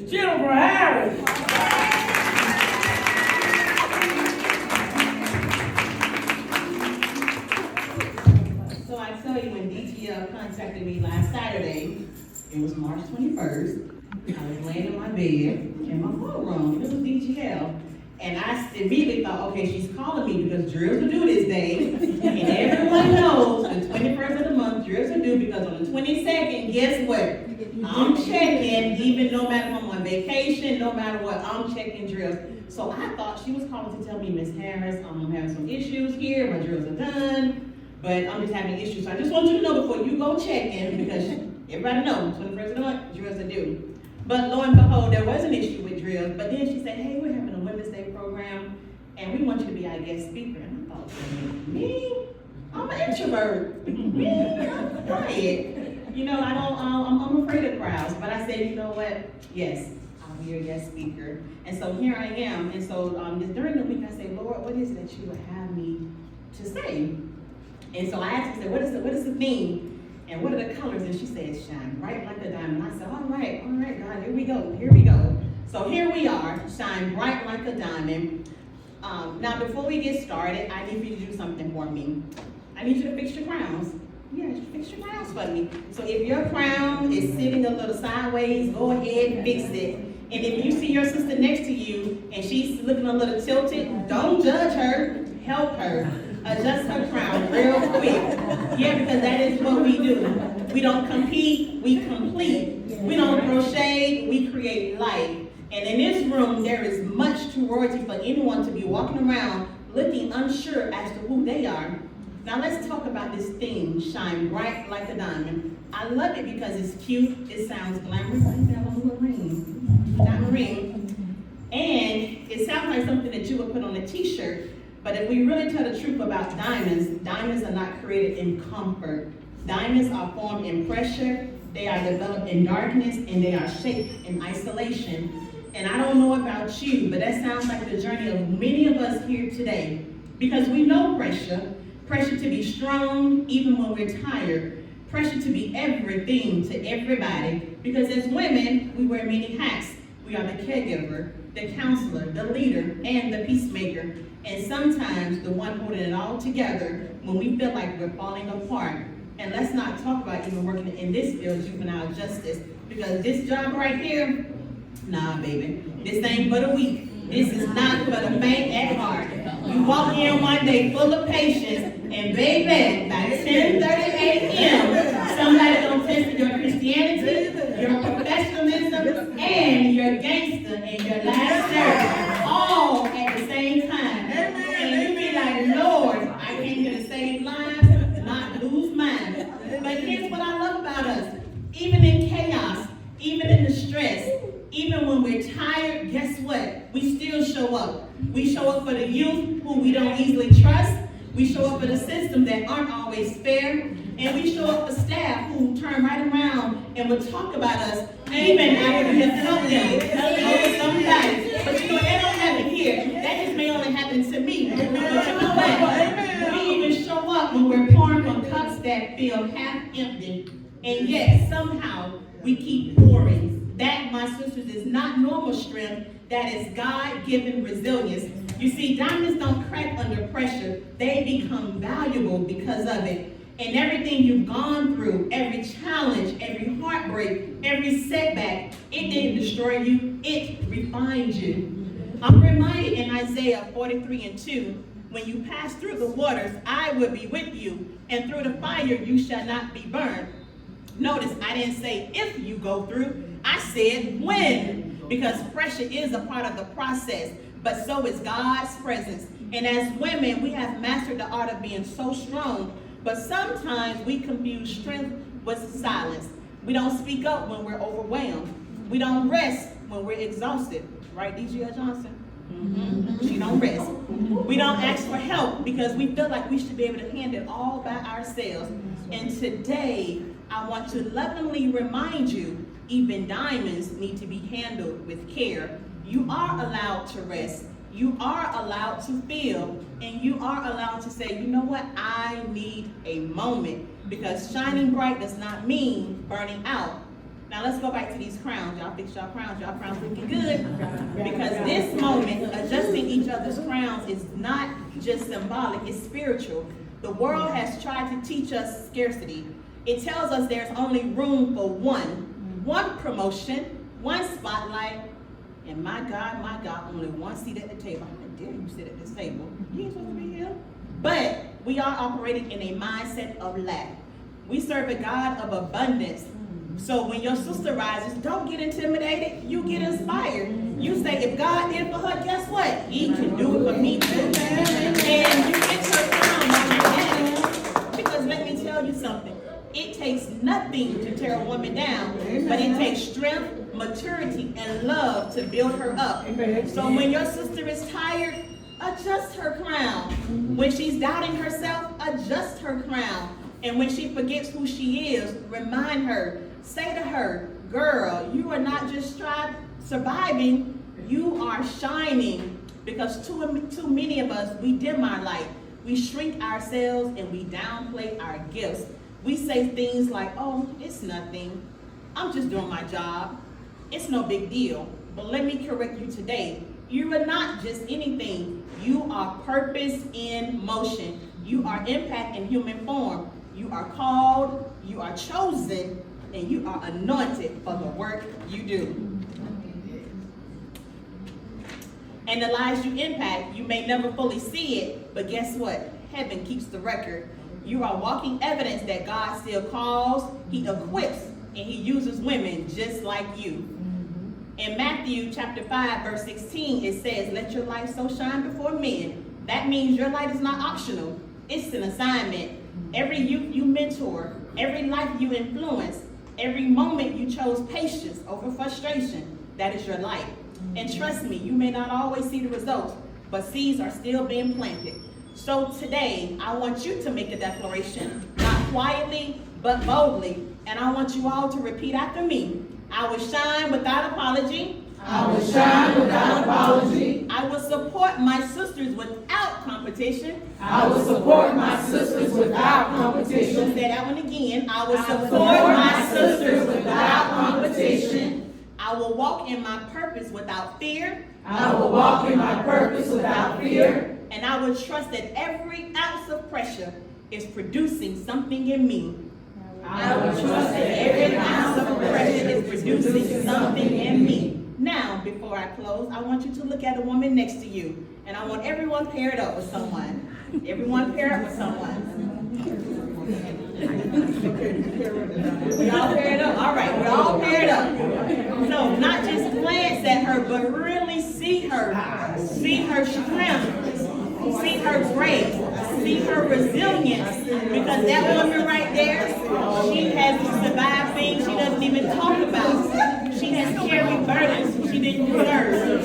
Miss Jennifer Harris. So I tell you, when DTL contacted me last Saturday, it was March 21st. I was laying in my bed and my phone rung. It was DTL. And I immediately thought, okay, she's calling me because drills are due this day. And everyone knows the 21st of the month, drills are due because on the 22nd, guess what? I'm checking, even no matter if I'm on vacation, no matter what, I'm checking drills. So I thought she was calling to tell me, Miss Harris, I'm having some issues here, my drills are done, but I'm just having issues. So I just want you to know before you go checking, because everybody knows, 21st of the month, drills are due. But lo and behold, there was an issue with drills, but then she said, hey, we're having a Women's Day program, and we want you to be our guest speaker. And I thought, me? I'm an introvert. Me? I'm quiet. You know, I'm afraid of crowds, but I said, you know what? Yes, I'll be your guest speaker. And so here I am. And so just during the week, I said, Lord, what is it that you would have me to say? And so I asked her, I said, what is the theme? And what are the colors? And she said, shine bright like a diamond. I said, all right, God, here we go. So here we are, shine bright like a diamond. Now, before we get started, I need you to do something for me. I need you to fix your crowns. Yeah, fix your crowns for me. So if your crown is sitting a little sideways, go ahead and fix it. And if you see your sister next to you and she's looking a little tilted, don't judge her, help her. Adjust her crown real quick. Yeah, because that is what we do. We don't compete, we complete. We don't throw shade, we create life. And in this room, there is much too royalty for anyone to be walking around looking unsure as to who they are. Now let's talk about this theme, shine bright like a diamond. I love it because it's cute, it sounds glamorous. I have a little ring, diamond ring. And it sounds like something that you would put on a t-shirt. But if we really tell the truth about diamonds, diamonds are not created in comfort. Diamonds are formed in pressure, they are developed in darkness, and they are shaped in isolation. And I don't know about you, but that sounds like the journey of many of us here today. Because we know pressure to be strong even when we're tired, pressure to be everything to everybody. Because as women, we wear many hats. We are the caregiver, the counselor, the leader, and the peacemaker. And sometimes the one holding it all together when we feel like we're falling apart. And let's not talk about even working in this field, juvenile justice, because this job right here, nah, baby, this ain't for the weak. This is not for the faint at heart. You walk in one day full of patience, and baby, by 10:30 a.m., somebody gonna test your Christianity, your professionalism, and your gangster and your last service, all at the same time. And you be like, Lord, I came here to save lives, not lose mine. But here's what I love about us. Even in chaos, even in the stress, even when we're tired, guess what? We still show up. We show up for the youth who we don't easily trust. We show up for the systems that aren't always fair. And we show up for staff who turn right around and will talk about us. Amen. I would have helped them. Help somebody. But you know, that don't happen here. That just may only happen to me. But you know what? We even show up when we're pouring from cups that feel half empty. And yet, somehow, we keep pouring. That, my sisters, is not normal strength. That is God-given resilience. You see, diamonds don't crack under pressure. They become valuable because of it. And everything you've gone through, every challenge, every heartbreak, every setback, it didn't destroy you, it refined you. I'm reminded in Isaiah 43:2, when you pass through the waters, I will be with you, and through the fire you shall not be burned. Notice I didn't say if you go through, I said when, because pressure is a part of the process, but so is God's presence. And as women, we have mastered the art of being so strong, but sometimes we confuse strength with silence. We don't speak up when we're overwhelmed. We don't rest when we're exhausted. Right, DGL Johnson? Mm-hmm. She don't rest. We don't ask for help because we feel like we should be able to handle it all by ourselves. And today, I want to lovingly remind you, even diamonds need to be handled with care. You are allowed to rest. You are allowed to feel. And you are allowed to say, you know what, I need a moment. Because shining bright does not mean burning out. Now let's go back to these crowns. Y'all fix y'all crowns. Y'all crowns looking good. Because this moment, adjusting each other's crowns is not just symbolic, it's spiritual. The world has tried to teach us scarcity. It tells us there's only room for one promotion, one spotlight, and my God, only one seat at the table. How dare you sit at this table? You ain't supposed to be here. But we are operating in a mindset of lack. We serve a God of abundance. So when your sister rises, don't get intimidated, you get inspired. You say, if God did it for her, guess what? He can do it for me too. And you get your crown while you're at it. Because let me tell you something. It takes nothing to tear a woman down, but it takes strength, maturity, and love to build her up. So when your sister is tired, adjust her crown. When she's doubting herself, adjust her crown. And when she forgets who she is, remind her. Say to her, girl, you are not just surviving, you are shining. Because too many of us, we dim our light. We shrink ourselves and we downplay our gifts. We say things like, oh, it's nothing. I'm just doing my job. It's no big deal. But let me correct you today. You are not just anything. You are purpose in motion. You are impact in human form. You are called, you are chosen, and you are anointed for the work you do. And the lives you impact, you may never fully see it, but guess what? Heaven keeps the record. You are walking evidence that God still calls, He equips, and He uses women just like you. In Matthew chapter 5, verse 16, it says, let your light so shine before men. That means your light is not optional. It's an assignment. Every youth you mentor, every life you influence, every moment you chose patience over frustration, that is your light. And trust me, you may not always see the results, but seeds are still being planted. So today, I want you to make a declaration, not quietly, but boldly. And I want you all to repeat after me. I will shine without apology. I will shine without apology. I will support my sisters without competition. I will support my sisters without competition. Say that one again. I will support my sisters without competition. I will walk in my purpose without fear. I will walk in my purpose without fear. And I will trust that every ounce of pressure is producing something in me. I will trust that every ounce of pressure is producing something in me. Now, before I close, I want you to look at a woman next to you. And I want everyone paired up with someone. Everyone pair up with someone. We all paired up? All right, we're all paired up. So, not just glance at her, but really see her. See her strength. See her grace. See her resilience. Because that woman right there, she has survived things she doesn't even talk about. She has carried burdens she didn't deserve.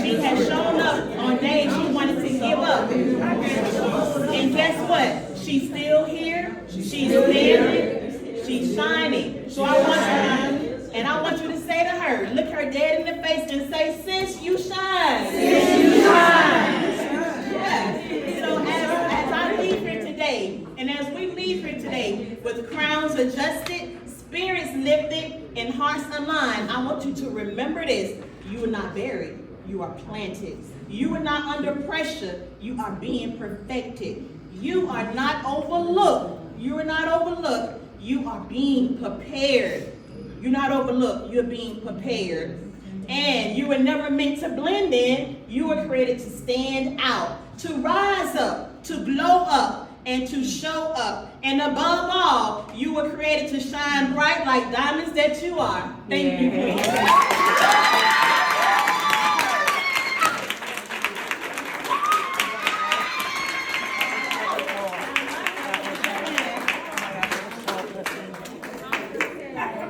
She has shown up on days she wanted to give up. And guess what? She's still here. She's standing. She's shining. So I want you to say to her, look her dead in the face and say, sis, you shine. Sis, you shine. Yeah. So as I leave here today, and as we leave here today with crowns adjusted, spirits lifted, and hearts aligned, I want you to remember this. You are not buried. You are planted. You are not under pressure. You are being perfected. You are not overlooked. You are not overlooked. You are being prepared. You're not overlooked. You're being prepared. And you were never meant to blend in. You were created to stand out, to rise up, to glow up, and to show up. And above all, you were created to shine bright like diamonds that you are. Thank you, Queen.